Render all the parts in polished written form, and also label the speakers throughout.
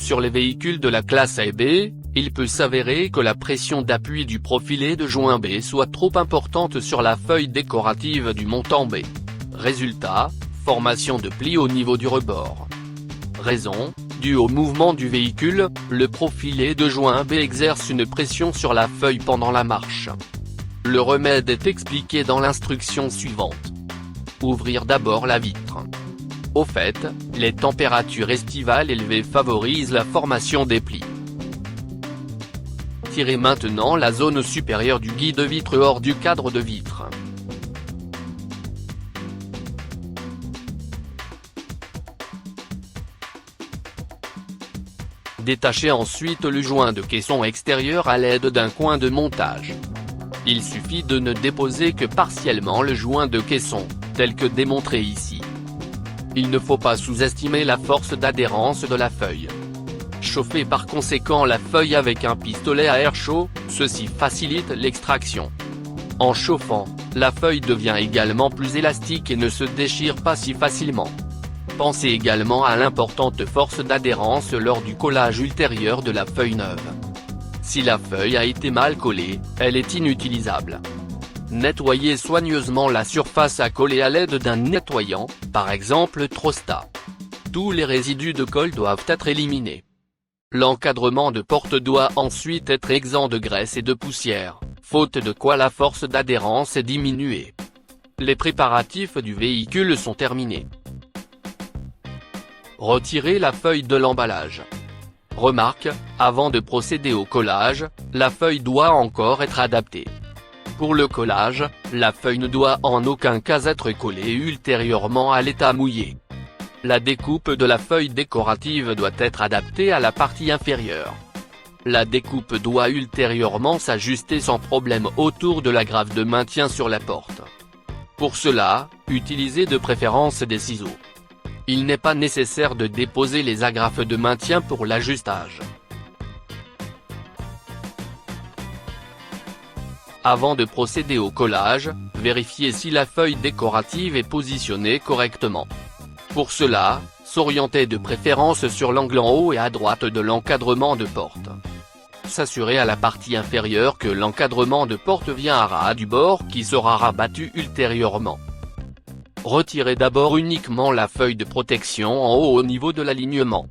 Speaker 1: Sur les véhicules de la classe A et B, il peut s'avérer que la pression d'appui du profilet de joint B soit trop importante sur la feuille décorative du montant B. Résultat, formation de plis au niveau du rebord. Raison, due au mouvement du véhicule, le profilet de joint B exerce une pression sur la feuille pendant la marche. Le remède est expliqué dans l'instruction suivante. Ouvrir d'abord la vitre. Au fait, les températures estivales élevées favorisent la formation des plis. Tirez maintenant la zone supérieure du guide-vitre hors du cadre de vitre. Détachez ensuite le joint de caisson extérieur à l'aide d'un coin de montage. Il suffit de ne déposer que partiellement le joint de caisson, tel que démontré ici. Il ne faut pas sous-estimer la force d'adhérence de la feuille. Chauffez par conséquent la feuille avec un pistolet à air chaud, ceci facilite l'extraction. En chauffant, la feuille devient également plus élastique et ne se déchire pas si facilement. Pensez également à l'importante force d'adhérence lors du collage ultérieur de la feuille neuve. Si la feuille a été mal collée, elle est inutilisable. Nettoyez soigneusement la surface à coller à l'aide d'un nettoyant, par exemple Trosta. Tous les résidus de colle doivent être éliminés. L'encadrement de porte doit ensuite être exempt de graisse et de poussière, faute de quoi la force d'adhérence est diminuée. Les préparatifs du véhicule sont terminés. Retirez la feuille de l'emballage. Remarque, avant de procéder au collage, la feuille doit encore être adaptée. Pour le collage, la feuille ne doit en aucun cas être collée ultérieurement à l'état mouillé. La découpe de la feuille décorative doit être adaptée à la partie inférieure. La découpe doit ultérieurement s'ajuster sans problème autour de la graffe de maintien sur la porte. Pour cela, utilisez de préférence des ciseaux. Il n'est pas nécessaire de déposer les agrafes de maintien pour l'ajustage. Avant de procéder au collage, vérifiez si la feuille décorative est positionnée correctement. Pour cela, s'orientez de préférence sur l'angle en haut et à droite de l'encadrement de porte. S'assurer à la partie inférieure que l'encadrement de porte vient à ras du bord qui sera rabattu ultérieurement. Retirez d'abord uniquement la feuille de protection en haut au niveau de l'alignement.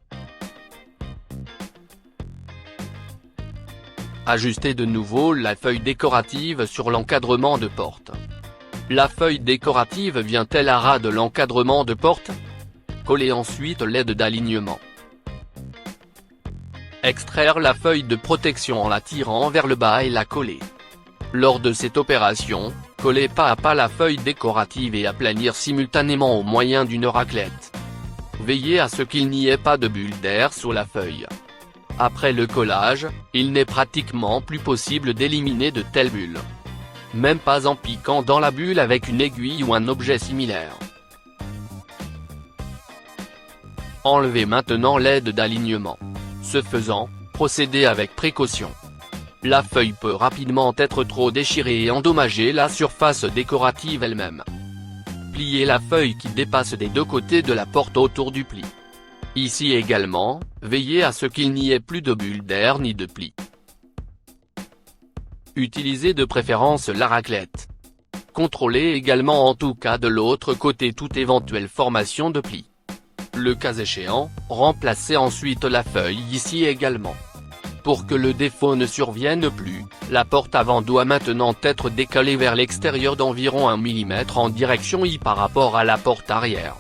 Speaker 1: Ajustez de nouveau la feuille décorative sur l'encadrement de porte. La feuille décorative vient-elle à ras de l'encadrement de porte? Collez ensuite l'aide d'alignement. Extraire la feuille de protection en la tirant vers le bas et la coller. Lors de cette opération, collez pas à pas la feuille décorative et aplanir simultanément au moyen d'une raclette. Veillez à ce qu'il n'y ait pas de bulle d'air sous la feuille. Après le collage, il n'est pratiquement plus possible d'éliminer de telles bulles. Même pas en piquant dans la bulle avec une aiguille ou un objet similaire. Enlevez maintenant l'aide d'alignement. Ce faisant, procédez avec précaution. La feuille peut rapidement être trop déchirée et endommager la surface décorative elle-même. Pliez la feuille qui dépasse des deux côtés de la porte autour du pli. Ici également, veillez à ce qu'il n'y ait plus de bulles d'air ni de plis. Utilisez de préférence la raclette. Contrôlez également en tout cas de l'autre côté toute éventuelle formation de plis. Le cas échéant, remplacez ensuite la feuille ici également. Pour que le défaut ne survienne plus, la porte avant doit maintenant être décalée vers l'extérieur d'environ 1 mm en direction I par rapport à la porte arrière.